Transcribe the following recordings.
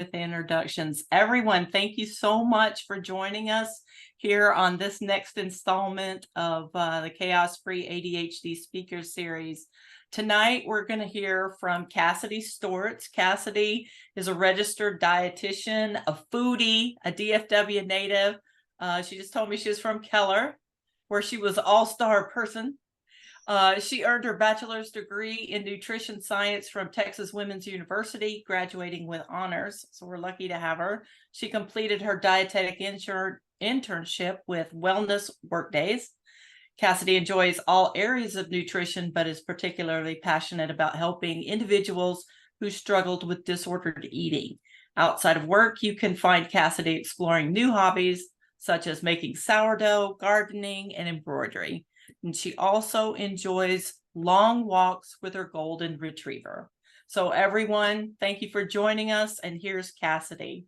with introductions. Everyone, thank you so much for joining us here on this next installment of the Chaos Free ADHD Speaker Series. Tonight, we're going to hear from Cassidy Storts. Cassidy is a registered dietitian, a foodie, a DFW native. She just told me she was from Keller, where she was an all-star person. She earned her bachelor's degree in nutrition science from Texas Women's University, graduating with honors. So we're lucky to have her. She completed her dietetic internship with Wellness Workdays. Cassidy enjoys all areas of nutrition, but is particularly passionate about helping individuals who struggled with disordered eating. Outside of work, you can find Cassidy exploring new hobbies, such as making sourdough, gardening, and embroidery. And she also enjoys long walks with her golden retriever. So everyone, thank you for joining us. And here's Cassidy.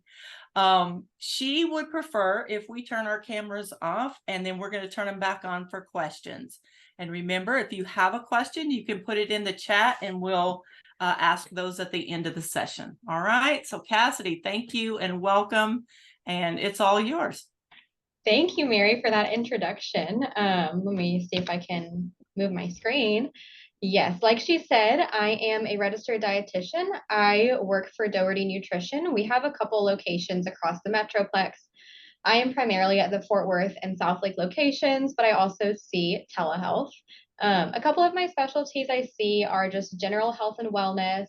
She would prefer if we turn our cameras off, and then we're going to turn them back on for questions. And remember, if you have a question, you can put it in the chat and we'll ask those at the end of the session. All right. So Cassidy, thank you and welcome. And it's all yours. Thank you, Mary, for that introduction. Let me see if I can move my screen. Yes, like she said, I am a registered dietitian. I work for Doherty Nutrition. We have a couple locations across the Metroplex. I am primarily at the Fort Worth and South Lake locations, but I also see telehealth. A couple of my specialties I see are just general health and wellness.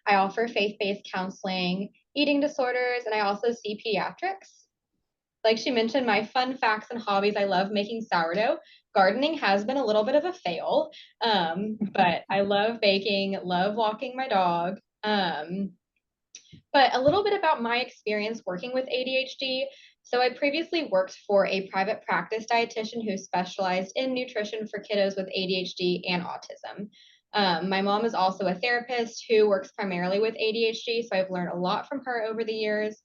I offer faith-based counseling, eating disorders, and I also see pediatrics. Like she mentioned, my fun facts and hobbies, I love making sourdough. Gardening has been a little bit of a fail, but I love baking, love walking my dog. But a little bit about my experience working with ADHD. So I previously worked for a private practice dietitian who specialized in nutrition for kiddos with ADHD and autism. My mom is also a therapist who works primarily with ADHD, so I've learned a lot from her over the years.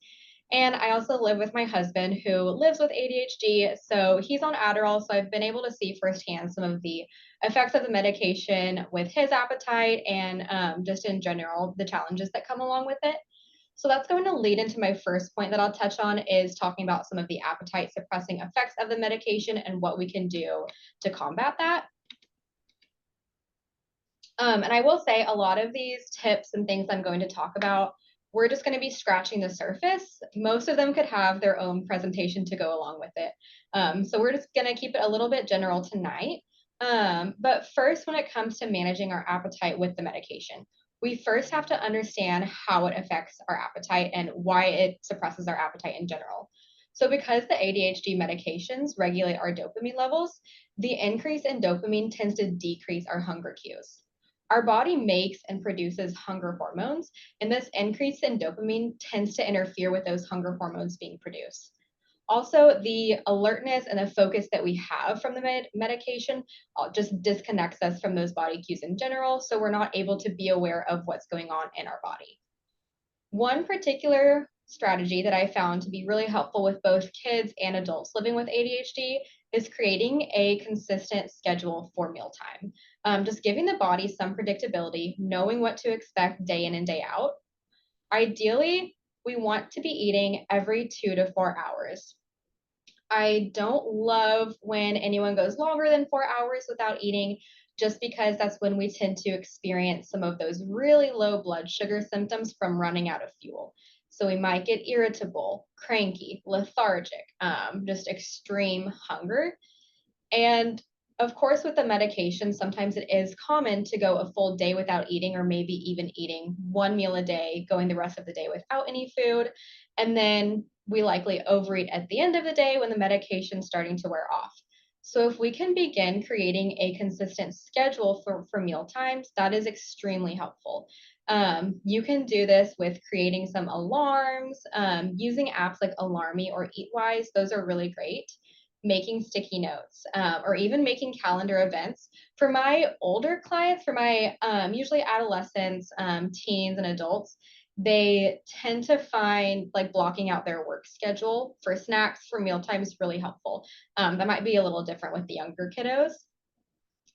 And I also live with my husband who lives with ADHD. So he's on Adderall. So I've been able to see firsthand some of the effects of the medication with his appetite and just in general, the challenges that come along with it. So that's going to lead into my first point that I'll touch on is talking about some of the appetite suppressing effects of the medication and what we can do to combat that. And I will say a lot of these tips and things I'm going to talk about, we're just going to be scratching the surface. Most of them could have their own presentation to go along with it. So we're just going to keep it a little bit general tonight. But first, when it comes to managing our appetite with the medication, we first have to understand how it affects our appetite and why it suppresses our appetite in general. So because the ADHD medications regulate our dopamine levels, the increase in dopamine tends to decrease our hunger cues. Our body makes and produces hunger hormones, and this increase in dopamine tends to interfere with those hunger hormones being produced. Also, the alertness and the focus that we have from the medication just disconnects us from those body cues in general, so we're not able to be aware of what's going on in our body. One particular strategy that I found to be really helpful with both kids and adults living with ADHD is creating a consistent schedule for mealtime. Just giving the body some predictability, knowing what to expect day in and day out. Ideally, we want to be eating every 2 to 4 hours. I don't love when anyone goes longer than 4 hours without eating, just because that's when we tend to experience some of those really low blood sugar symptoms from running out of fuel. So we might get irritable, cranky, lethargic, just extreme hunger. And of course, with the medication, sometimes it is common to go a full day without eating, or maybe even eating one meal a day, going the rest of the day without any food. And then we likely overeat at the end of the day when the medication's starting to wear off. So if we can begin creating a consistent schedule for meal times, that is extremely helpful. You can do this with creating some alarms, using apps like Alarmy or Eatwise. Those are really great. Making sticky notes, or even making calendar events. For my older clients, for my usually adolescents, teens, and adults, they tend to find like blocking out their work schedule for snacks for mealtime is really helpful. That might be a little different with the younger kiddos.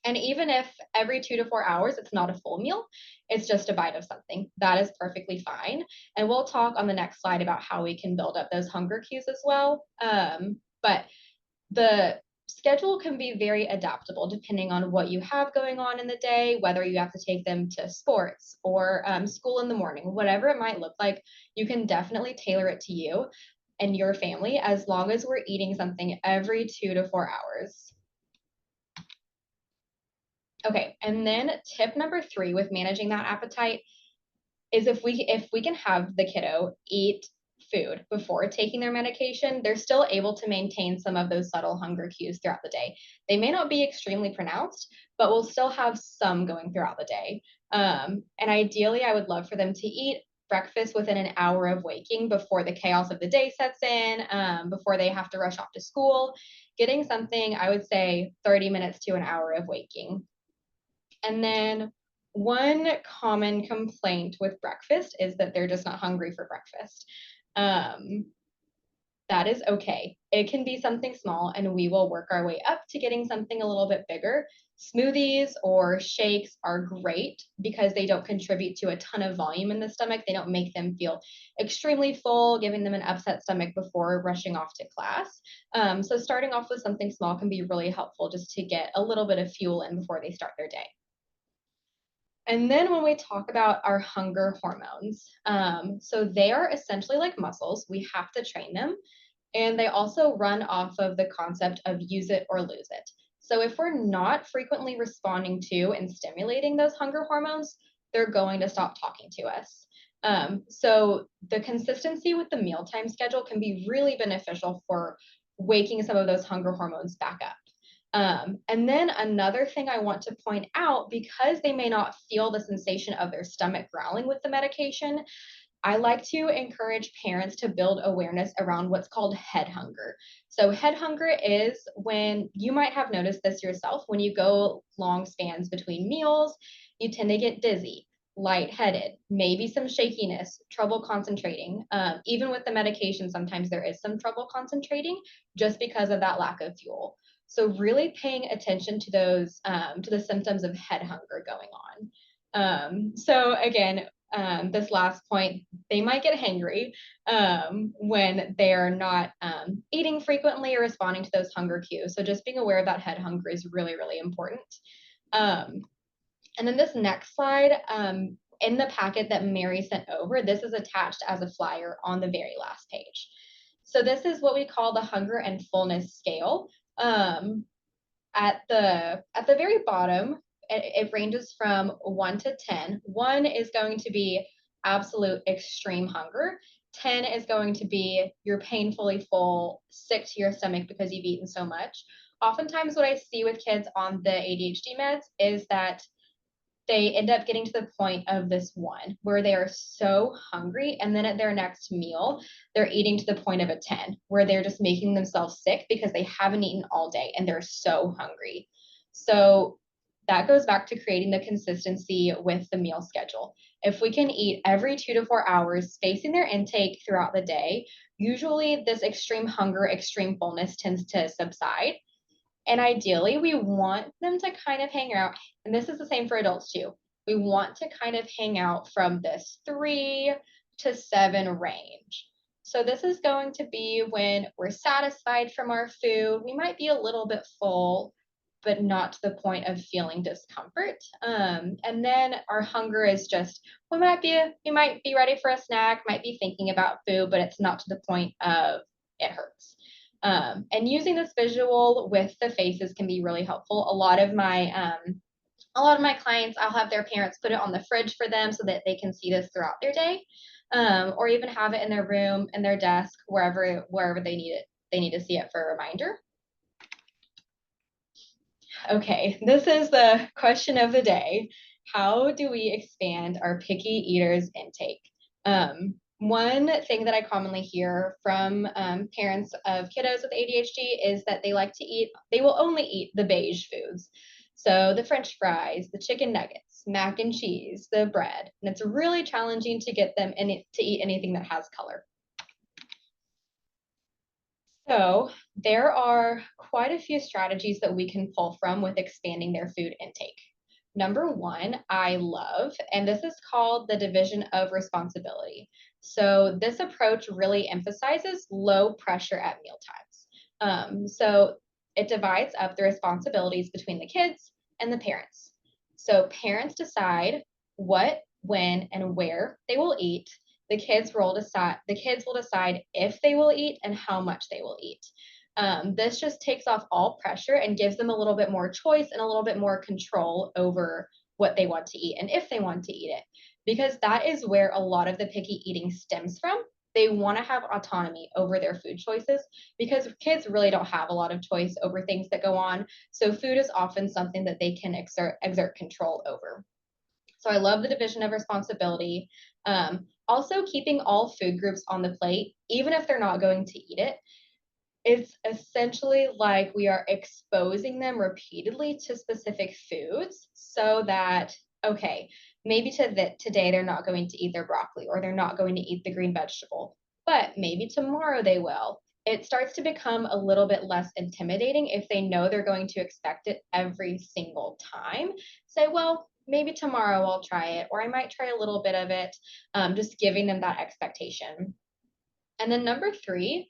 And even if every 2 to 4 hours it's not a full meal, it's just a bite of something, that is perfectly fine. And we'll talk on the next slide about how we can build up those hunger cues as well. But the schedule can be very adaptable depending on what you have going on in the day, whether you have to take them to sports or school in the morning, whatever it might look like. You can definitely tailor it to you and your family, as long as we're eating something every 2 to 4 hours. Okay, and then tip number 3 with managing that appetite is if we can have the kiddo eat food before taking their medication, they're still able to maintain some of those subtle hunger cues throughout the day. They may not be extremely pronounced, but we'll still have some going throughout the day. And ideally, I would love for them to eat breakfast within an hour of waking before the chaos of the day sets in, before they have to rush off to school. Getting something, I would say 30 minutes to an hour of waking. And then one common complaint with breakfast is that they're just not hungry for breakfast. That is okay. It can be something small, and we will work our way up to getting something a little bit bigger. Smoothies or shakes are great because they don't contribute to a ton of volume in the stomach. They don't make them feel extremely full, giving them an upset stomach before rushing off to class. So starting off with something small can be really helpful just to get a little bit of fuel in before they start their day. And then when we talk about our hunger hormones, so they are essentially like muscles. We have to train them. And they also run off of the concept of use it or lose it. So if we're not frequently responding to and stimulating those hunger hormones, they're going to stop talking to us. So the consistency with the mealtime schedule can be really beneficial for waking some of those hunger hormones back up. And then another thing I want to point out, because they may not feel the sensation of their stomach growling with the medication, I like to encourage parents to build awareness around what's called head hunger. So head hunger is when you might have noticed this yourself, when you go long spans between meals, you tend to get dizzy, lightheaded, maybe some shakiness, trouble concentrating. Even with the medication, sometimes there is some trouble concentrating just because of that lack of fuel. So really paying attention to those, to the symptoms of head hunger going on. So again, this last point, they might get hangry when they're not eating frequently or responding to those hunger cues. So just being aware of that head hunger is really, really important. And then this next slide, in the packet that Mary sent over, this is attached as a flyer on the very last page. So this is what we call the hunger and fullness scale. At the very bottom, it ranges from 1 to 10. 1 is going to be absolute extreme hunger. 10 is going to be you're painfully full, sick to your stomach because you've eaten so much. Oftentimes what I see with kids on the ADHD meds is that they end up getting to the point of this 1 where they are so hungry, and then at their next meal they're eating to the point of a 10 where they're just making themselves sick because they haven't eaten all day and they're so hungry. So that goes back to creating the consistency with the meal schedule. If we can eat every 2 to 4 hours, spacing their intake throughout the day, usually this extreme hunger, extreme fullness tends to subside. And ideally, we want them to kind of hang out, and this is the same for adults too. We want to kind of hang out from this 3 to 7 range. So this is going to be when we're satisfied from our food. We might be a little bit full, but not to the point of feeling discomfort. And then our hunger is just, we might be ready for a snack, might be thinking about food, but it's not to the point of it hurts. And using this visual with the faces can be really helpful. A lot of my clients, I'll have their parents put it on the fridge for them so that they can see this throughout their day, or even have it in their room, in their desk, wherever they need it. They need to see it for a reminder. Okay, this is the question of the day. How do we expand our picky eaters intake? One thing that I commonly hear from parents of kiddos with ADHD is that they will only eat the beige foods. So the French fries, the chicken nuggets, mac and cheese, the bread, and it's really challenging to get them to eat anything that has color. So there are quite a few strategies that we can pull from with expanding their food intake. Number one, I love, and this is called the division of responsibility. So this approach really emphasizes low pressure at mealtimes. So it divides up the responsibilities between the kids and the parents. So parents decide what, when, and where they will eat. The kids will decide if they will eat and how much they will eat. This just takes off all pressure and gives them a little bit more choice and a little bit more control over what they want to eat and if they want to eat it, because that is where a lot of the picky eating stems from. They want to have autonomy over their food choices because kids really don't have a lot of choice over things that go on. So food is often something that they can exert control over. So I love the division of responsibility. Also, keeping all food groups on the plate, even if they're not going to eat it, it's essentially like we are exposing them repeatedly to specific foods so that, okay, maybe today they're not going to eat their broccoli or they're not going to eat the green vegetable, but maybe tomorrow they will. It starts to become a little bit less intimidating if they know they're going to expect it every single time. Say, well, maybe tomorrow I'll try it, or I might try a little bit of it, just giving them that expectation. And then number three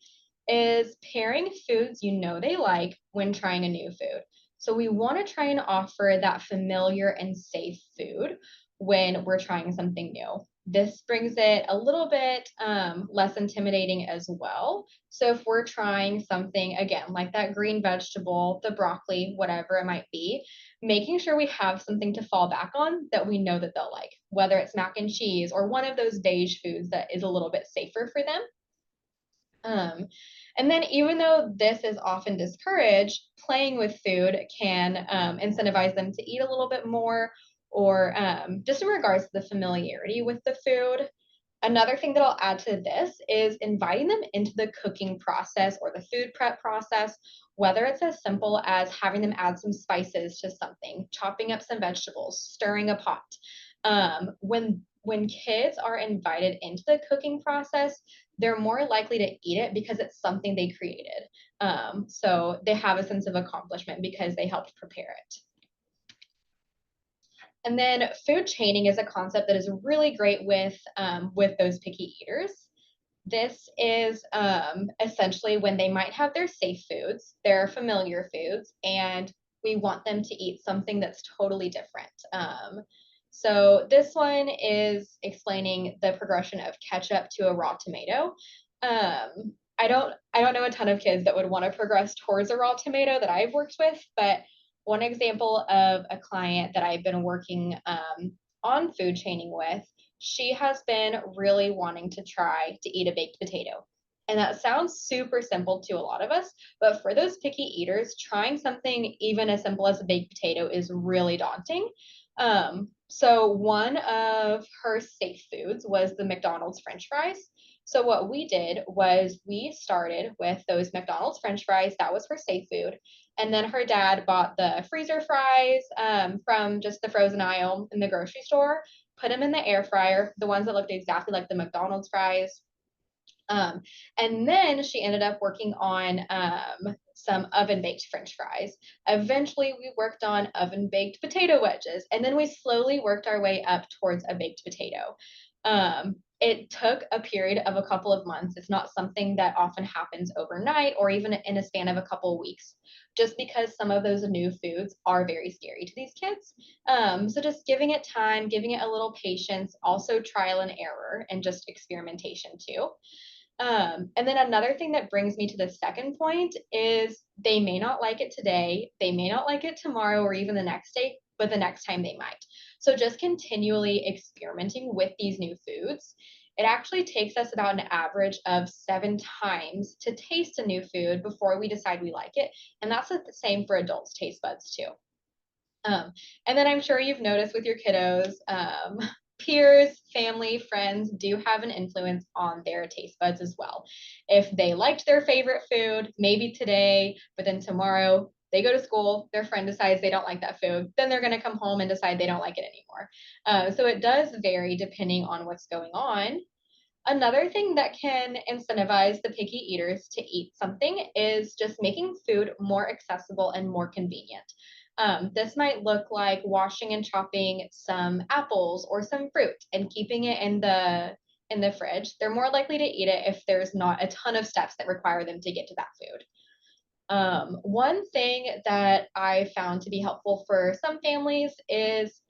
is pairing foods you know they like when trying a new food. So we want to try and offer that familiar and safe food when we're trying something new. This brings it a little bit less intimidating as well. So if we're trying something, again, like that green vegetable, the broccoli, whatever it might be, making sure we have something to fall back on that we know that they'll like, whether it's mac and cheese or one of those beige foods that is a little bit safer for them. um, and then, even though this is often discouraged, playing with food can incentivize them to eat a little bit more, or just in regards to the familiarity with the food. Another thing that I'll add to this is inviting them into the cooking process or the food prep process, whether it's as simple as having them add some spices to something, chopping up some vegetables, stirring a pot. When kids are invited into the cooking process, they're more likely to eat it because it's something they created. So they have a sense of accomplishment because they helped prepare it. And then food chaining is a concept that is really great with those picky eaters. This is essentially when they might have their safe foods, their familiar foods, and we want them to eat something that's totally different. So this one is explaining the progression of ketchup to a raw tomato. I don't know a ton of kids that would want to progress towards a raw tomato that I've worked with, but one example of a client that I've been working on food chaining with, she has been really wanting to try to eat a baked potato. And that sounds super simple to a lot of us, but for those picky eaters, trying something even as simple as a baked potato is really daunting. So one of her safe foods was the McDonald's French fries. So what we did was we started with those McDonald's French fries. That was her safe food. And then her dad bought the freezer fries from just the frozen aisle in the grocery store, put them in the air fryer, the ones that looked exactly like the McDonald's fries. Um, and then she ended up working on some oven baked French fries. Eventually, we worked on oven baked potato wedges, and then we slowly worked our way up towards a baked potato. It took a period of a couple of months. It's not something that often happens overnight or even in a span of a couple of weeks, just because some of those new foods are very scary to these kids. So just giving it time, giving it a little patience, also trial and error, and just experimentation too. And then another thing that brings me to the second point is they may not like it today, they may not like it tomorrow or even the next day, but the next time they might. So just continually experimenting with these new foods. It actually takes us about an average of 7 times to taste a new food before we decide we like it. And that's the same for adults' taste buds too. And then I'm sure you've noticed with your kiddos, peers, family, friends do have an influence on their taste buds as well. If they liked their favorite food, maybe today, but then tomorrow they go to school, their friend decides they don't like that food, then they're going to come home and decide they don't like it anymore. So it does vary depending on what's going on. Another thing that can incentivize the picky eaters to eat something is just making food more accessible and more convenient. This might look like washing and chopping some apples or some fruit and keeping it in the fridge. They're more likely to eat it if there's not a ton of steps that require them to get to that food. One thing that I found to be helpful for some families is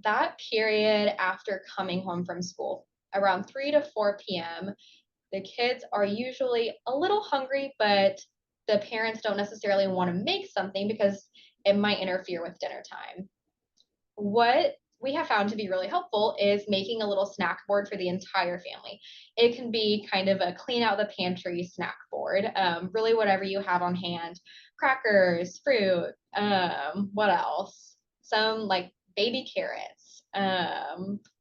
that period after coming home from school, around 3 to 4 p.m., the kids are usually a little hungry, but the parents don't necessarily want to make something because it might interfere with dinner time. What we have found to be really helpful is making a little snack board for the entire family. It can be kind of a clean out the pantry snack board, really whatever you have on hand, crackers, fruit, what else? Some like baby carrots,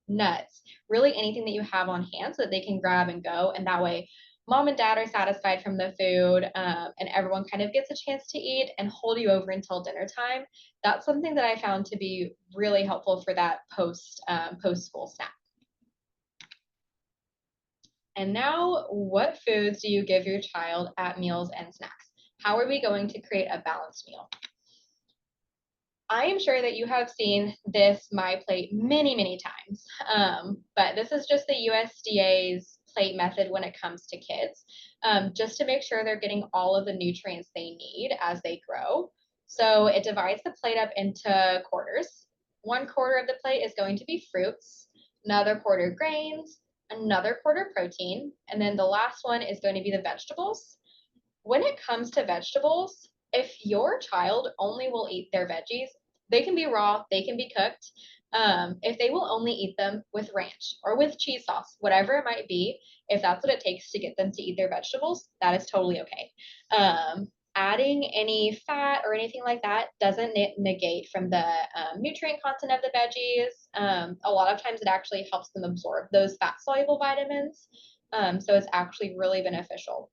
nuts, really anything that you have on hand so that they can grab and go. And that way, mom and dad are satisfied from the food, and everyone kind of gets a chance to eat and hold you over until dinner time. That's something that I found to be really helpful for that post school snack. And now, what foods do you give your child at meals and snacks? How are we going to create a balanced meal? I am sure that you have seen this My Plate many, many times, but this is just the USDA's plate method when it comes to kids, just to make sure they're getting all of the nutrients they need as they grow. So it divides the plate up into quarters. One quarter of the plate is going to be fruits, another quarter grains, another quarter protein, and then the last one is going to be the vegetables. When it comes to vegetables, if your child only will eat their veggies, they can be raw, they can be cooked. If they will only eat them with ranch or with cheese sauce, whatever it might be, if that's what it takes to get them to eat their vegetables, that is totally okay. Adding any fat or anything like that doesn't negate from the nutrient content of the veggies. A lot of times it actually helps them absorb those fat soluble vitamins. So it's actually really beneficial.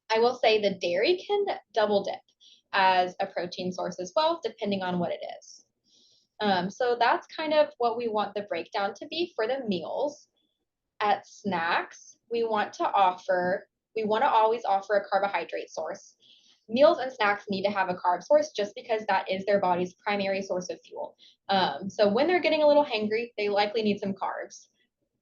I will say the dairy can double dip as a protein source as well, depending on what it is. So that's kind of what we want the breakdown to be for the meals. At snacks, we want to always offer a carbohydrate source. Meals and snacks need to have a carb source just because that is their body's primary source of fuel. So when they're getting a little hangry, they likely need some carbs.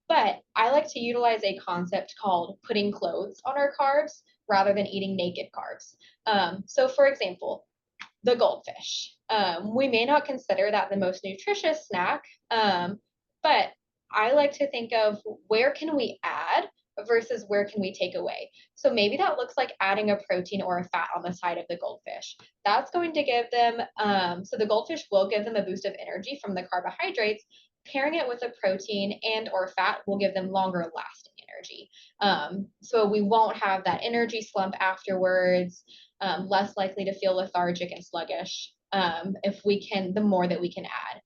But I like to utilize a concept called putting clothes on our carbs rather than eating naked carbs. So, for example, the goldfish. We may not consider that the most nutritious snack, but I like to think of where can we add versus where can we take away. So maybe that looks like adding a protein or a fat on the side of the goldfish. That's going to give them, so the goldfish will give them a boost of energy from the carbohydrates. Pairing it with a protein and or fat will give them longer lasting energy. So we won't have that energy slump afterwards, less likely to feel lethargic and sluggish, if we can, the more that we can add.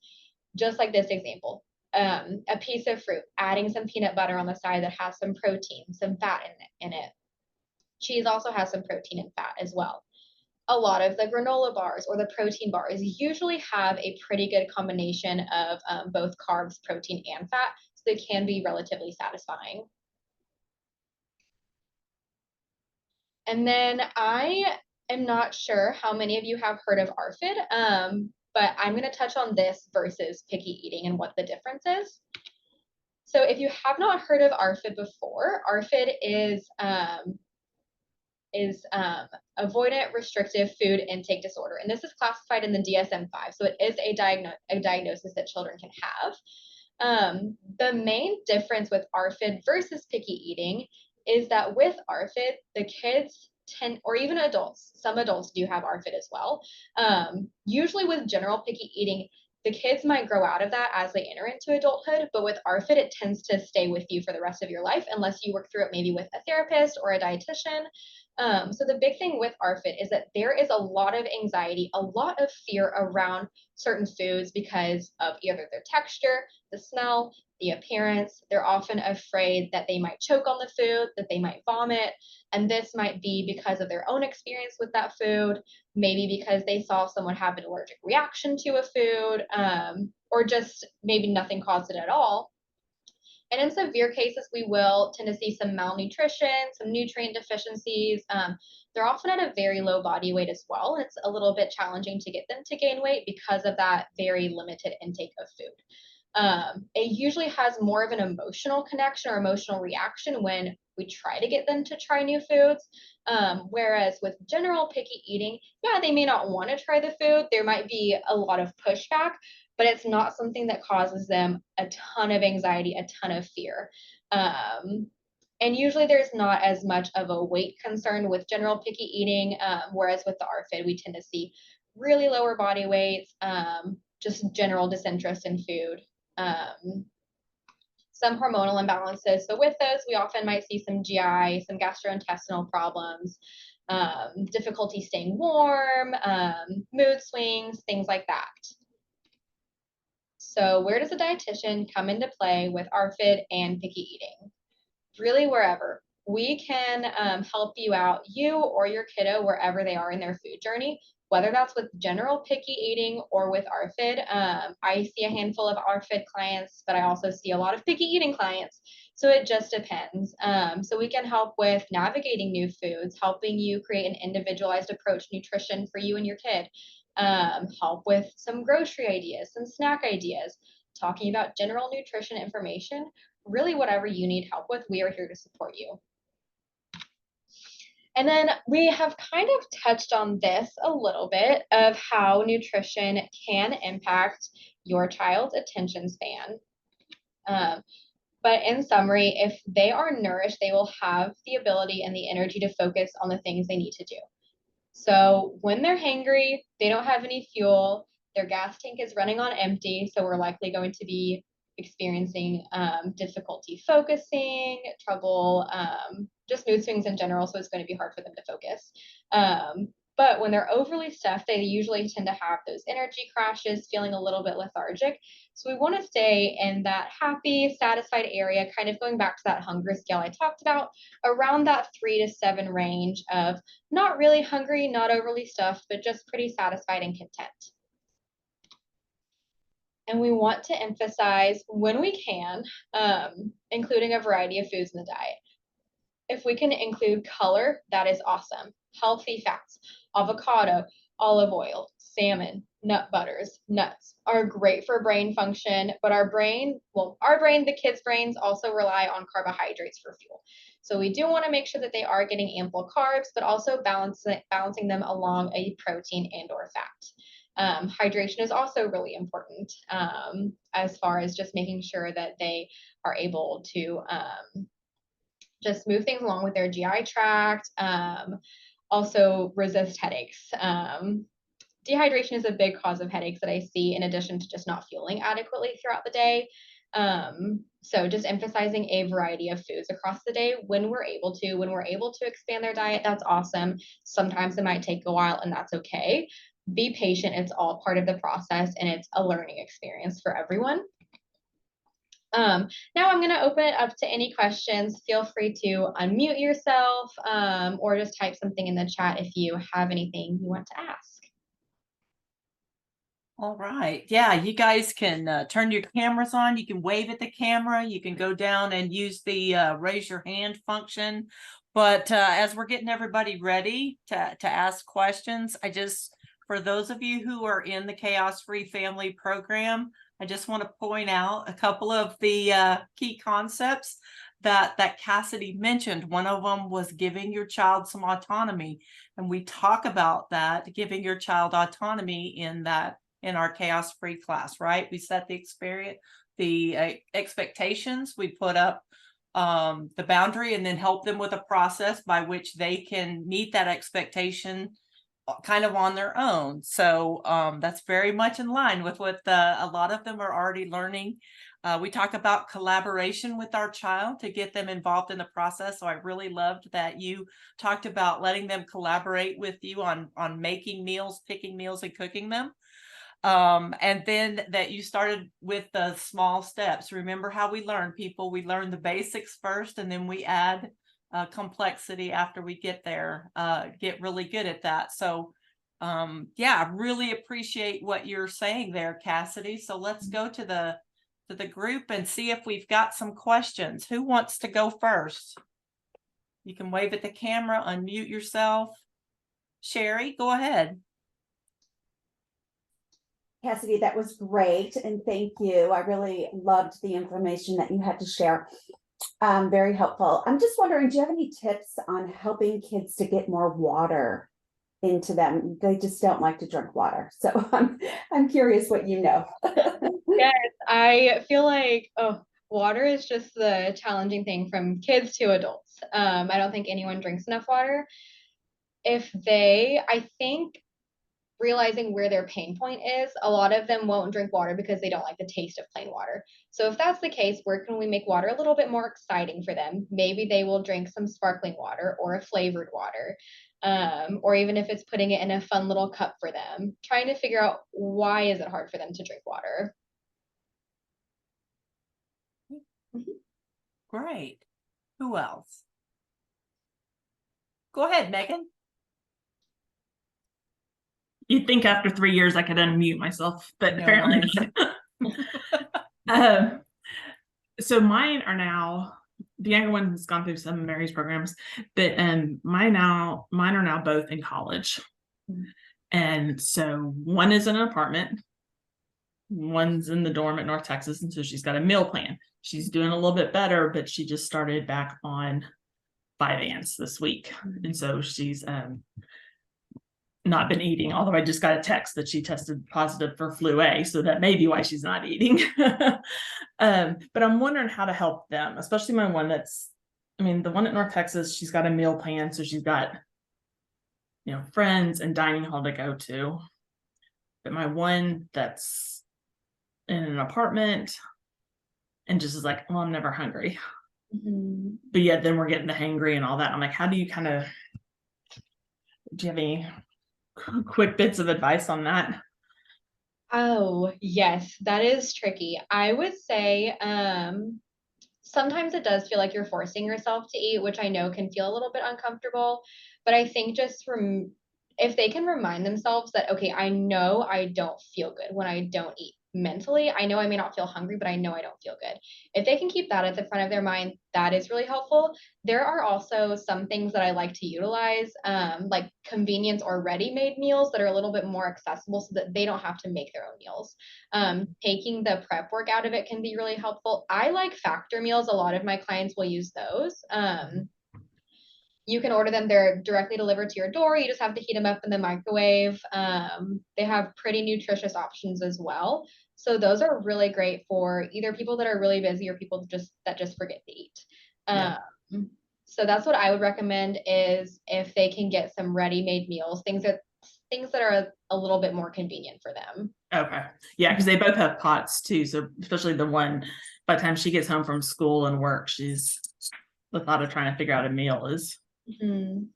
Just like this example, a piece of fruit, adding some peanut butter on the side that has some protein, some fat in it. Cheese also has some protein and fat as well. A lot of the granola bars or the protein bars usually have a pretty good combination of both carbs, protein, and fat, so they can be relatively satisfying. And then I am not sure how many of you have heard of ARFID, but I'm going to touch on this versus picky eating and what the difference is. So if you have not heard of ARFID before, ARFID is avoidant restrictive food intake disorder. And this is classified in the DSM-5. So it is a diagnosis that children can have. The main difference with ARFID versus picky eating is that with ARFID, the kids tend, or even adults, some adults do have ARFID as well. Usually with general picky eating, the kids might grow out of that as they enter into adulthood, but with ARFID, it tends to stay with you for the rest of your life unless you work through it maybe with a therapist or a dietitian. So the big thing with ARFID is that there is a lot of anxiety, a lot of fear around certain foods because of either their texture, the smell, the appearance. They're often afraid that they might choke on the food, that they might vomit. And this might be because of their own experience with that food, maybe because they saw someone have an allergic reaction to a food, or just maybe nothing caused it at all. And in severe cases, we will tend to see some malnutrition, some nutrient deficiencies. They're often at a very low body weight as well. And it's a little bit challenging to get them to gain weight because of that very limited intake of food. It usually has more of an emotional connection or emotional reaction when we try to get them to try new foods. Whereas with general picky eating, yeah, they may not want to try the food. There might be a lot of pushback, but it's not something that causes them a ton of anxiety, a ton of fear. And usually there's not as much of a weight concern with general picky eating, whereas with the ARFID, we tend to see really lower body weights, just general disinterest in food. Some hormonal imbalances. So with those, we often might see some GI, some gastrointestinal problems, difficulty staying warm, mood swings, things like that. So where does a dietitian come into play with ARFID and picky eating? Really wherever. We can help you out, you or your kiddo, wherever they are in their food journey, whether that's with general picky eating or with ARFID. I see a handful of ARFID clients, but I also see a lot of picky eating clients. So it just depends. So we can help with navigating new foods, helping you create an individualized approach to nutrition for you and your kid, help with some grocery ideas, some snack ideas, talking about general nutrition information. Really, whatever you need help with, we are here to support you. And then we have kind of touched on this a little bit of how nutrition can impact your child's attention span. But in summary, if they are nourished, they will have the ability and the energy to focus on the things they need to do. So when they're hangry, they don't have any fuel, their gas tank is running on empty, so we're likely going to be experiencing difficulty focusing, trouble, just mood swings in general, so it's going to be hard for them to focus. But when they're overly stuffed, they usually tend to have those energy crashes, feeling a little bit lethargic. So we want to stay in that happy, satisfied area, kind of going back to that hunger scale I talked about, around that 3 to 7 range of not really hungry, not overly stuffed, but just pretty satisfied and content. And we want to emphasize, when we can, including a variety of foods in the diet. If we can include color, that is awesome. Healthy fats, avocado, olive oil, salmon, nut butters, nuts are great for brain function, but our brain, the kids' brains also rely on carbohydrates for fuel. So we do want to make sure that they are getting ample carbs, but also balancing them along a protein and or fat. Hydration is also really important, as far as just making sure that they are able to just move things along with their GI tract, also resist headaches. Dehydration is a big cause of headaches that I see, in addition to just not fueling adequately throughout the day. So just emphasizing a variety of foods across the day when we're able to expand their diet, that's awesome. Sometimes it might take a while, and that's okay. Be patient. It's all part of the process, and it's a learning experience for everyone. Now I'm going to open it up to any questions. Feel free to unmute yourself, or just type something in the chat if you have anything you want to ask. All right. Yeah, you guys can turn your cameras on. You can wave at the camera. You can go down and use the raise your hand function. But as we're getting everybody ready to ask questions, for those of you who are in the Chaos Free Family Program, I just want to point out a couple of the key concepts that Cassidy mentioned. One of them was giving your child some autonomy. And we talk about that, giving your child autonomy in our Chaos Free class, right? We set the expectations, we put up the boundary, and then help them with a process by which they can meet that expectation kind of on their own. So that's very much in line with what a lot of them are already learning. We talk about collaboration with our child to get them involved in the process. So I really loved that you talked about letting them collaborate with you on making meals, picking meals, and cooking them. And then that you started with the small steps. Remember how we learn, people? We learn the basics first, and then we add complexity after we get there, get really good at that. So yeah, I really appreciate what you're saying there, Cassidy. So let's go to the to the group and see if we've got some questions. Who wants to go first? You can wave at the camera, unmute yourself. Sherry, go ahead. Cassidy, that was great, and thank you. I really loved the information that you had to share. Very helpful. I'm just wondering, do you have any tips on helping kids to get more water into them? They just don't like to drink water. So I'm curious what you know. Yes, I feel like water is just the challenging thing from kids to adults. I don't think anyone drinks enough water. I think realizing where their pain point is, a lot of them won't drink water because they don't like the taste of plain water. So if that's the case, where can we make water a little bit more exciting for them? Maybe they will drink some sparkling water or a flavored water. Or even if it's putting it in a fun little cup for them, trying to figure out why is it hard for them to drink water. Great. Who else? Go ahead, Megan. You'd think after 3 years I could unmute myself, but No apparently worries. so mine are now, the younger one has gone through some Mary's programs, but mine are now both in college. And so one is in an apartment, one's in the dorm at North Texas, and so she's got a meal plan. She's doing a little bit better, but she just started back on Vyvanse this week. And so she's not been eating, although I just got a text that she tested positive for flu A, so that may be why she's not eating. But I'm wondering how to help them, especially my one the one at North Texas, she's got a meal plan, so she's got, friends and dining hall to go to. But my one that's in an apartment and just is like, well, I'm never hungry. But yet then we're getting the hangry and all that. I'm like, how do you do you have any quick bits of advice on that? Oh, yes, that is tricky. I would say sometimes it does feel like you're forcing yourself to eat, which I know can feel a little bit uncomfortable. But I think if they can remind themselves that, okay, I know I don't feel good when I don't eat mentally. I know I may not feel hungry, but I know I don't feel good. If they can keep that at the front of their mind, that is really helpful. There are also some things that I like to utilize, like convenience or ready-made meals that are a little bit more accessible so that they don't have to make their own meals. Taking the prep work out of it can be really helpful. I like factor meals. A lot of my clients will use those. You can order them. They're directly delivered to your door. You just have to heat them up in the microwave. They have pretty nutritious options as well. So those are really great for either people that are really busy or people that just forget to eat. So that's what I would recommend, is if they can get some ready-made meals, things that are a little bit more convenient for them. Okay. Yeah, because they both have pots too. So especially the one, by the time she gets home from school and work, the thought of trying to figure out a meal is when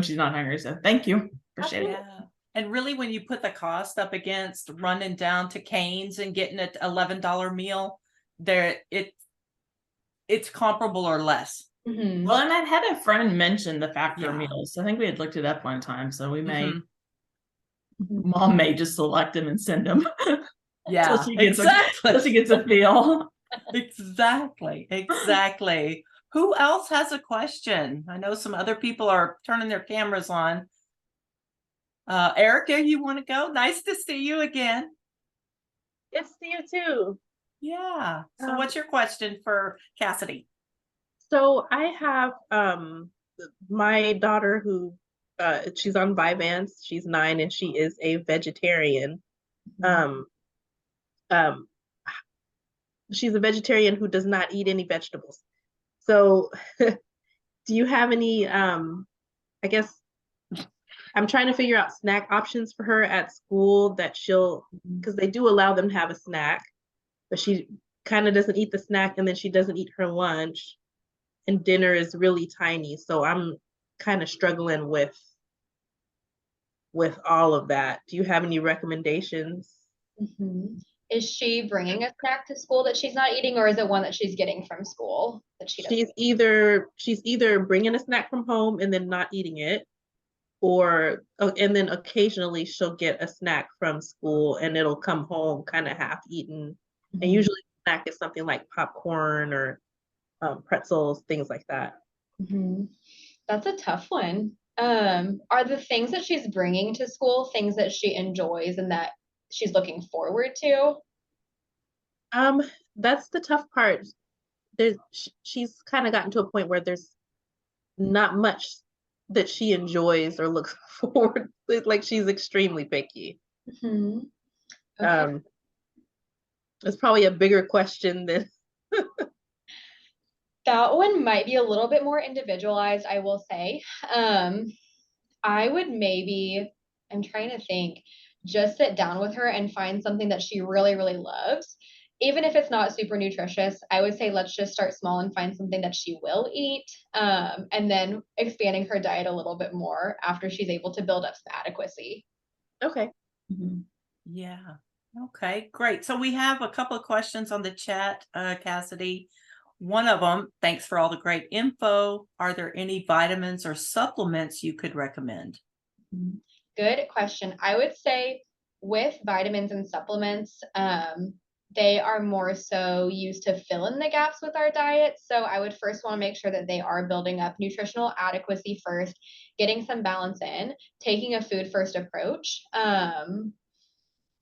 she's not hungry. So thank you. Appreciate it. And really, when you put the cost up against running down to Cane's and getting an $11 meal, it's comparable or less. Well, and I had a friend mention the factor meals. I think we had looked it up one time, so we may, mom may just select them and send them. Yeah, she gets a feel. Exactly. Who else has a question? I know some other people are turning their cameras on. Erica, you want to go? Nice to see you again. Yes, see you too. Yeah. So what's your question for Cassidy? So I have my daughter who she's on Vyvanse. She's 9 and she is a vegetarian. She's a vegetarian who does not eat any vegetables. So do you have any I guess I'm trying to figure out snack options for her at school that because they do allow them to have a snack, but she kind of doesn't eat the snack, and then she doesn't eat her lunch, and dinner is really tiny. So I'm kind of struggling with all of that. Do you have any recommendations? Is she bringing a snack to school that she's not eating, or is it one that she's getting from school that she doesn't eat? She's either bringing a snack from home and then not eating it, and then occasionally she'll get a snack from school and it'll come home kind of half eaten, and usually snack is something like popcorn or pretzels, things like that. That's a tough one. Are the things that she's bringing to school things that she enjoys and that she's looking forward to? That's the tough part. She's kind of gotten to a point where there's not much that she enjoys or looks forward to. Like, she's extremely picky. Okay. It's probably a bigger question than That one might be a little bit more individualized, I will say. I would maybe, I'm trying to think, just sit down with her and find something that she really, really loves. Even if it's not super nutritious, I would say let's just start small and find something that she will eat, and then expanding her diet a little bit more after she's able to build up some adequacy. okay. Yeah. Okay, great. So we have a couple of questions on the chat, Cassidy. One of them, thanks for all the great info. Are there any vitamins or supplements you could recommend? Good question. I would say with vitamins and supplements, they are more so used to fill in the gaps with our diet. So I would first want to make sure that they are building up nutritional adequacy first, getting some balance in, taking a food first approach.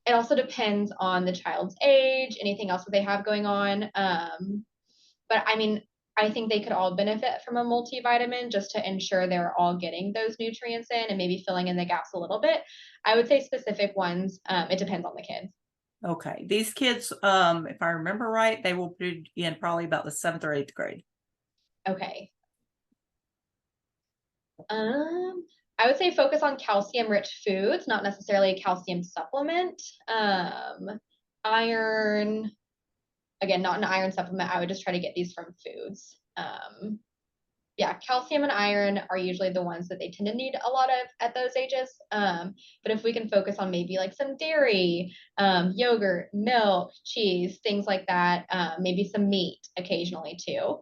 It also depends on the child's age, anything else that they have going on. But I mean, I think they could all benefit from a multivitamin just to ensure they're all getting those nutrients in and maybe filling in the gaps a little bit. I would say specific ones, it depends on the kid. Okay, these kids, if I remember right, they will be in probably about the 7th or 8th grade. Okay. I would say focus on calcium-rich foods, not necessarily a calcium supplement. Iron, again, not an iron supplement. I would just try to get these from foods. Yeah, calcium and iron are usually the ones that they tend to need a lot of at those ages. But if we can focus on maybe like some dairy, yogurt, milk, cheese, things like that, maybe some meat occasionally too,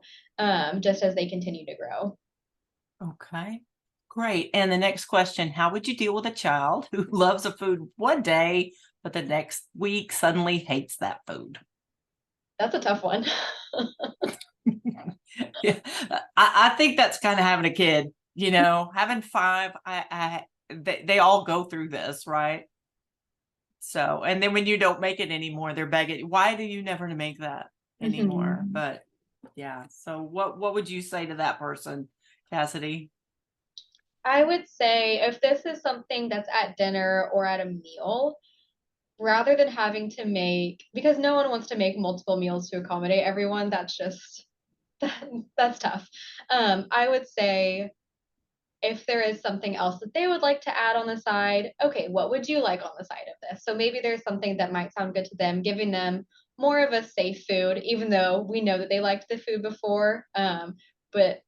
just as they continue to grow. Okay, great. And the next question, how would you deal with a child who loves a food one day, but the next week suddenly hates that food? That's a tough one. Yeah, I think that's kind of having a kid, you know, having 5, they all go through this, right? So, and then when you don't make it anymore, they're begging, why do you never make that anymore? But yeah, so what would you say to that person, Cassidy? I would say if this is something that's at dinner or at a meal, rather than having to make, because no one wants to make multiple meals to accommodate everyone, that's just, that's tough. I would say if there is something else that they would like to add on the side, okay, what would you like on the side of this? So maybe there's something that might sound good to them, giving them more of a safe food, even though we know that they liked the food before, but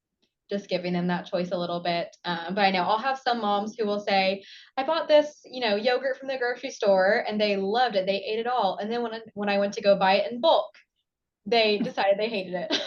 just giving them that choice a little bit. But I know I'll have some moms who will say, I bought this, yogurt from the grocery store and they loved it. They ate it all. And then when I went to go buy it in bulk, they decided they hated it.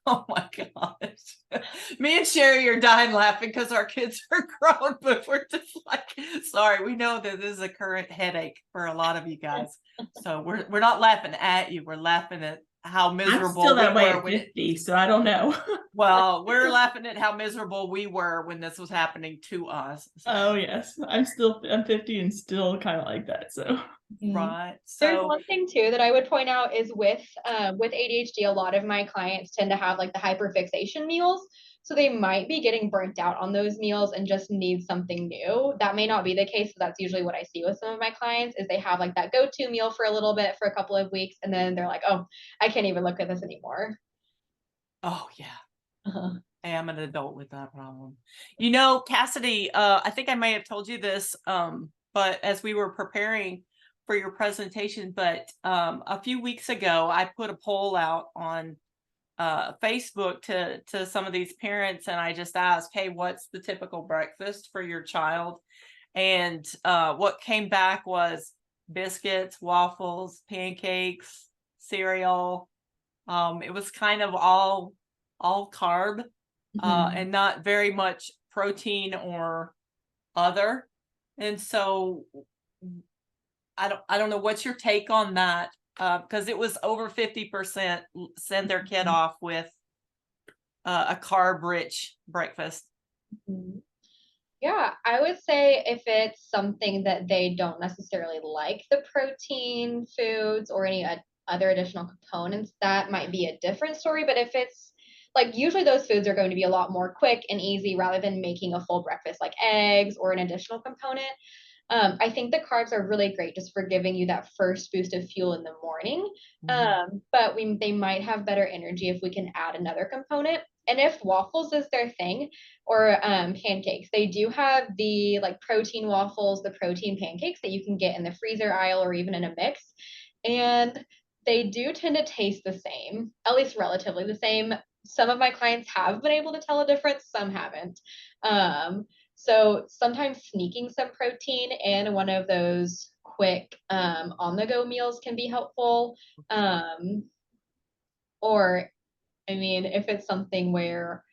Oh my gosh. Me and Sherry are dying laughing because our kids are grown, but we're just like, sorry, we know that this is a current headache for a lot of you guys. So we're not laughing at you, we're laughing at how miserable I'm still that we way were at when 50, so I don't know. well, we're laughing at how miserable we were when this was happening to us. So. Oh yes, I'm 50 and still kind of like that. So right. There's So one thing too that I would point out is with ADHD, a lot of my clients tend to have like the hyperfixation meals. So they might be getting burnt out on those meals and just need something new. That may not be the case. So that's usually what I see with some of my clients is they have like that go-to meal for a little bit for a couple of weeks. And then they're like, oh, I can't even look at this anymore. oh yeah. I am an adult with that problem. You know, Cassidy, I think I may have told you this, but as we were preparing for your presentation, but a few weeks ago, I put a poll out on Facebook to some of these parents, and I just asked, hey, what's the typical breakfast for your child? And what came back was biscuits, waffles, pancakes, cereal. It was kind of all carb. And not very much protein or other. And so I don't know what's your take on that, because it was over 50% send their kid off with a carb-rich breakfast. Mhm. Yeah, I would say if it's something that they don't necessarily like the protein foods or any other additional components, that might be a different story. But if it's like usually those foods are going to be a lot more quick and easy rather than making a full breakfast like eggs or an additional component. I think the carbs are really great just for giving you that first boost of fuel in the morning. But they might have better energy if we can add another component. And if waffles is their thing, or pancakes, they do have the like protein waffles, the protein pancakes that you can get in the freezer aisle or even in a mix. And they do tend to taste the same, at least relatively the same. Some of my clients have been able to tell a difference, some haven't. So sometimes sneaking some protein in one of those quick on the go meals can be helpful. Or, I mean, if it's something where,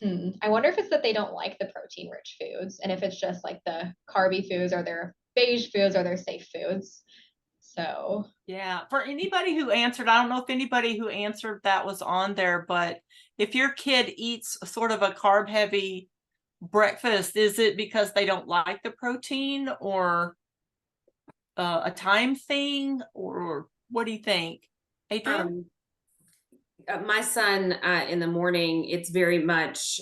I wonder if it's that they don't like the protein rich foods and if it's just like the carby foods or their beige foods or their safe foods. So, Yeah, for anybody who answered, I don't know if anybody who answered that was on there, but if your kid eats sort of a carb heavy breakfast, is it because they don't like the protein or a time thing, or what do you think, Adrian? My son, in the morning, it's very much,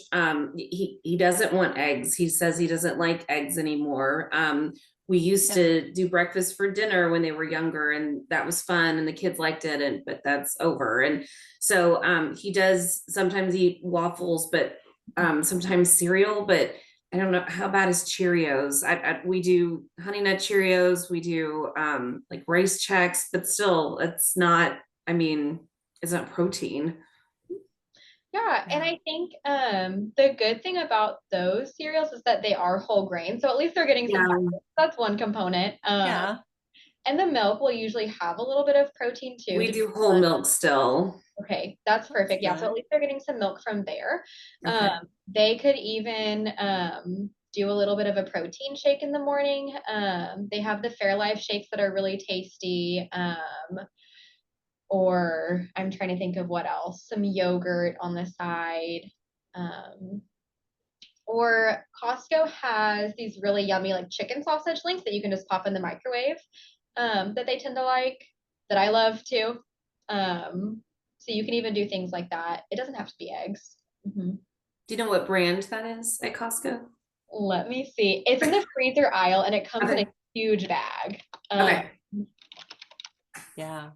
he doesn't want eggs. He says he doesn't like eggs anymore. We used to do breakfast for dinner when they were younger, and that was fun and the kids liked it, but that's over. And so he does sometimes eat waffles, but sometimes cereal, but I don't know, how bad is Cheerios? We do Honey Nut Cheerios, we do like Rice Chex, but still it's not, I mean, it's not protein. yeah, and I think the good thing about those cereals is that they are whole grain, so at least they're getting some fiber. That's one component. Yeah. And the milk will usually have a little bit of protein too. We do whole milk still. Okay, that's perfect. Yeah, so good. at least they're getting some milk from there. Okay. They could even do a little bit of a protein shake in the morning. They have the Fairlife shakes that are really tasty. Or I'm trying to think of what else. Some yogurt on the side. Or Costco has these really yummy like chicken sausage links that you can just pop in the microwave that they tend to like, that I love too. So you can even do things like that. It doesn't have to be eggs. Do you know what brand that is at Costco? Let me see. It's in the freezer aisle and it comes in a huge bag. Okay. Yeah.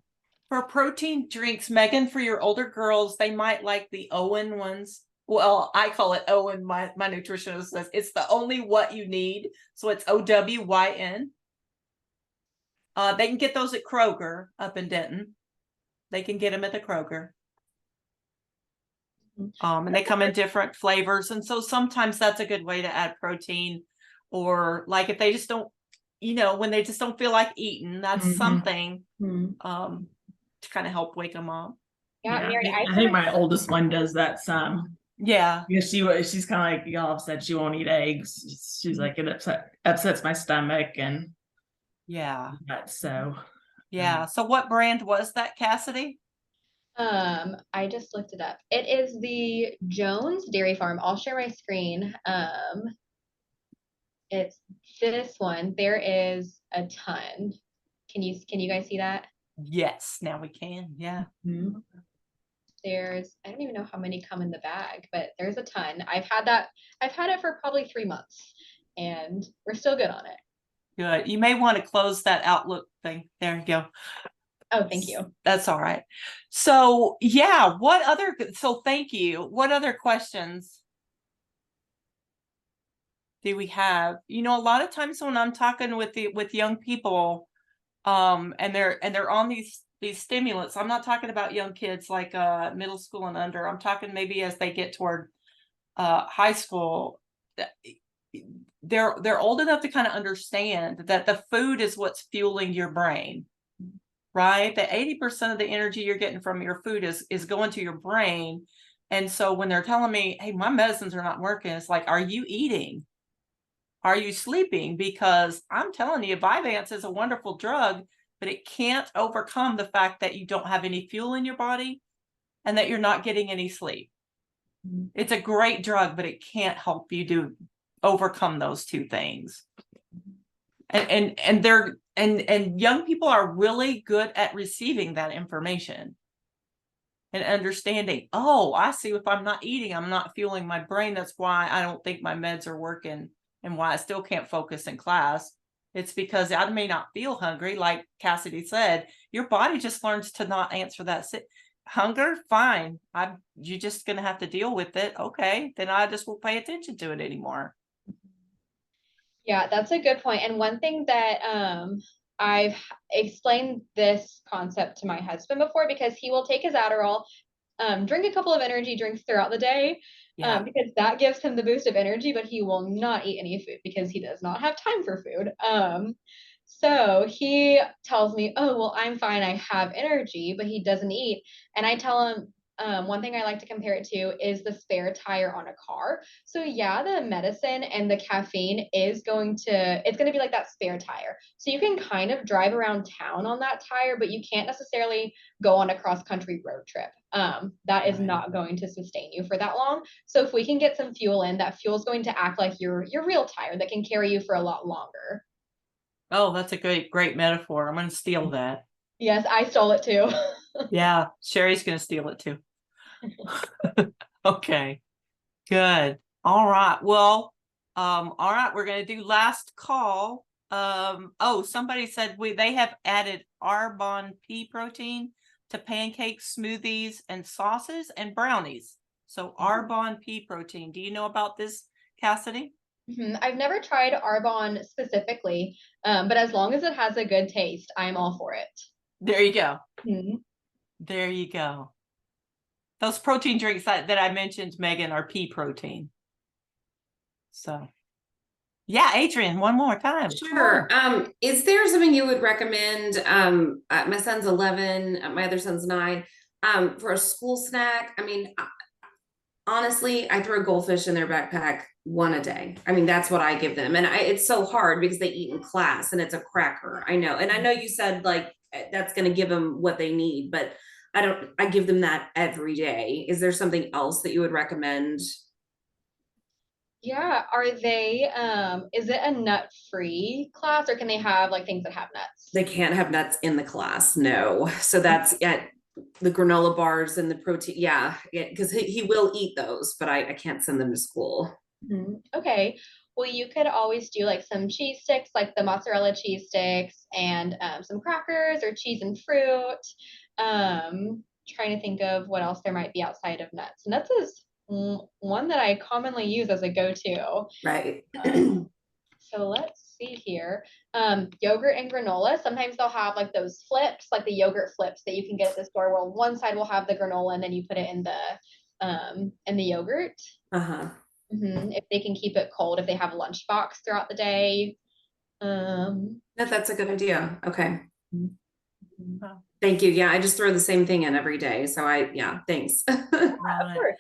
For protein drinks, Megan, for your older girls, they might like the Owen ones. Well, I call it Owen. My nutritionist says it's the only what you need. So it's OWYN. They can get those at Kroger up in Denton. They can get them at the Kroger. And they come in different flavors. And so sometimes that's a good way to add protein, or like if they just don't, when they just don't feel like eating, that's something to kind of help wake them up. Yeah, Mary, I think my oldest one does that some. Yeah. Because she's kind of like y'all have said, she won't eat eggs. She's like, it upsets my stomach and that, so. Yeah. So what brand was that, Cassidy? I just looked it up. It is the Jones Dairy Farm. I'll share my screen. It's this one. There is a ton. Can you guys see that? Yes, now we can. Yeah. There's, I don't even know how many come in the bag, but there's a ton. I've had it for probably 3 months and we're still good on it. Good. You may want to close that Outlook thing. There you go. Oh, thank you. That's all right. So yeah, thank you. What other questions do we have? A lot of times when I'm talking with young people, and they're on these stimulants, I'm not talking about young kids like middle school and under. I'm talking maybe as they get toward high school. They're old enough to kind of understand that the food is what's fueling your brain, right? That 80% of the energy you're getting from your food is going to your brain. And so when they're telling me, hey, my medicines are not working, it's like, are you eating? Are you sleeping? Because I'm telling you, Vyvanse is a wonderful drug, but it can't overcome the fact that you don't have any fuel in your body and that you're not getting any sleep. It's a great drug, but it can't help you to overcome those two things. And young people are really good at receiving that information and understanding, oh, I see, if I'm not eating, I'm not fueling my brain. That's why I don't think my meds are working and why I still can't focus in class. It's because I may not feel hungry. Like Cassidy said, your body just learns to not answer that. Hunger, fine. You're just going to have to deal with it. Okay, then I just won't pay attention to it anymore. Yeah, that's a good point. And one thing that I've explained this concept to my husband before, because he will take his Adderall, drink a couple of energy drinks throughout the day, because that gives him the boost of energy, but he will not eat any food because he does not have time for food. So he tells me, oh, well, I'm fine, I have energy, but he doesn't eat. And I tell him, one thing I like to compare it to is the spare tire on a car. So yeah, the medicine and the caffeine is it's going to be like that spare tire. So you can kind of drive around town on that tire, but you can't necessarily go on a cross-country road trip. That is not going to sustain you for that long. So if we can get some fuel in, that fuel is going to act like your real tire that can carry you for a lot longer. Oh, that's a great metaphor. I'm going to steal that. Yes, I stole it too. Yeah, Sherry's going to steal it too. Okay, good. All right. Well, all right, we're going to do last call. Oh, somebody said they have added Arbonne pea protein to pancakes, smoothies, and sauces and brownies. So Arbonne pea protein. Do you know about this, Cassidy? I've never tried Arbonne specifically, but as long as it has a good taste, I'm all for it. There you go. Mm-hmm. There you go. Those protein drinks that I mentioned, Megan, are pea protein. So, yeah, Adrian, one more time. Sure. Is there something you would recommend? My son's 11, my other son's 9. For a school snack. I mean, honestly, I throw goldfish in their backpack one a day. I mean, that's what I give them. And it's so hard because they eat in class and it's a cracker. I know. And I know you said like, that's going to give them what they need, but I give them that every day. Is there something else that you would recommend? Yeah. Are they, is it a nut-free class, or can they have like things that have nuts? They can't have nuts in the class. No. So that's the granola bars and the protein. Yeah. Because he will eat those, but I can't send them to school. Mm-hmm. Okay. Well, you could always do like some cheese sticks, like the mozzarella cheese sticks, and some crackers or cheese and fruit. Trying to think of what else there might be outside of nuts. Nuts is one that I commonly use as a go-to. Right. So let's see here. Yogurt and granola. Sometimes they'll have like those flips, like the yogurt flips that you can get at the store, where one side will have the granola and then you put it in the yogurt. If they can keep it cold, if they have a lunchbox throughout the day. That's a good idea. Okay. Thank you. Yeah, I just throw the same thing in every day. So thanks. Right.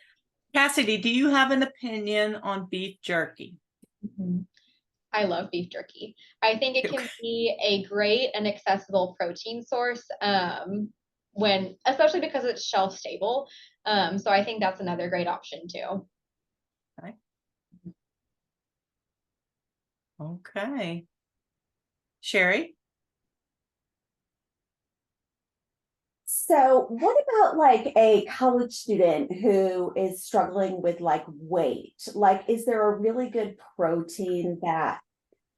Cassidy, do you have an opinion on beef jerky? I love beef jerky. I think it can be a great and accessible protein source, especially because it's shelf stable. So I think that's another great option too. Okay. Sherry? So what about like a college student who is struggling with like weight? Like, is there a really good protein that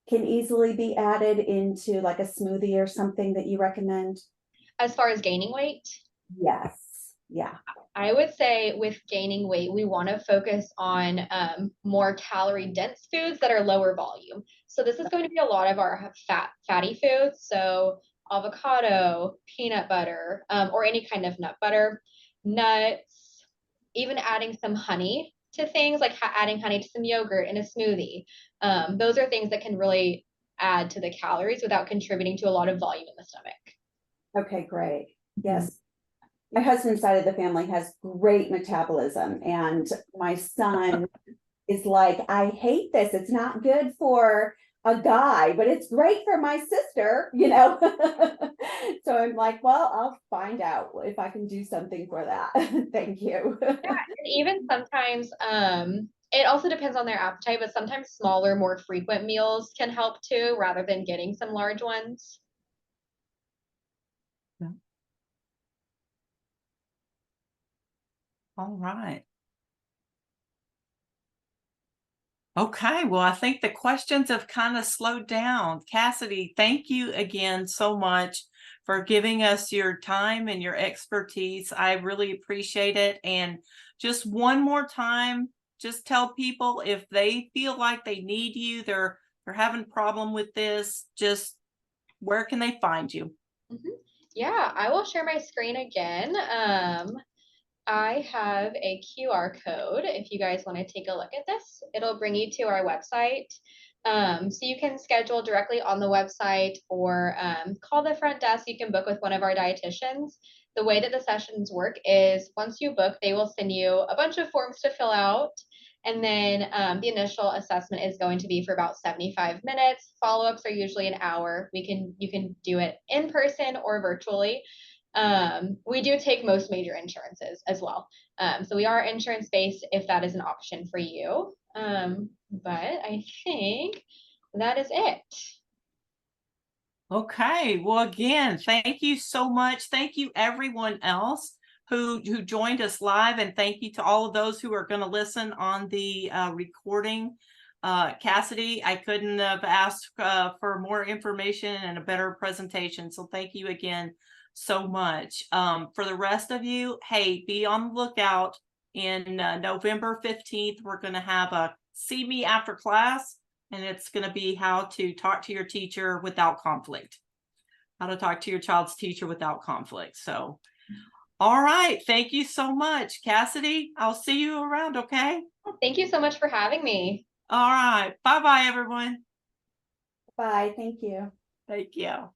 can easily be added into like a smoothie or something that you recommend? As far as gaining weight? Yes. Yeah. I would say with gaining weight, we want to focus on more calorie dense foods that are lower volume. So this is going to be a lot of our fatty foods. So avocado, peanut butter, or any kind of nut butter, nuts, even adding some honey to things, like adding honey to some yogurt in a smoothie. Those are things that can really add to the calories without contributing to a lot of volume in the stomach. Okay, great. Yes. My husband's side of the family has great metabolism, and my son is like, I hate this. It's not good for a guy, but it's great for my sister, you know? So I'm like, well, I'll find out if I can do something for that. Thank you. Yeah, and even sometimes, it also depends on their appetite, but sometimes smaller, more frequent meals can help too, rather than getting some large ones. All right. Okay, well, I think the questions have kind of slowed down. Cassidy, thank you again so much for giving us your time and your expertise. I really appreciate it. And just one more time, just tell people if they feel like they need you, they're having a problem with this, just where can they find you? Yeah, I will share my screen again. I have a QR code if you guys want to take a look at this. It'll bring you to our website. So you can schedule directly on the website or call the front desk. You can book with one of our dietitians. The way that the sessions work is once you book, they will send you a bunch of forms to fill out. And then the initial assessment is going to be for about 75 minutes. Follow-ups are usually an hour. You can do it in person or virtually. We do take most major insurances as well. So we are insurance based if that is an option for you. But I think that is it. Okay, well, again, thank you so much. Thank you everyone else who joined us live, and thank you to all of those who are going to listen on the recording. Cassidy, I couldn't have asked for more information and a better presentation, so thank you again so much. For the rest of you, hey, be on the lookout. In November 15th, we're going to have a See Me After Class, and it's going to be how to talk to your teacher without conflict. How to talk to your child's teacher without conflict. So, all right. Thank you so much, Cassidy. I'll see you around, okay? Thank you so much for having me. All right. Bye-bye, everyone. Bye. Thank you. Thank you.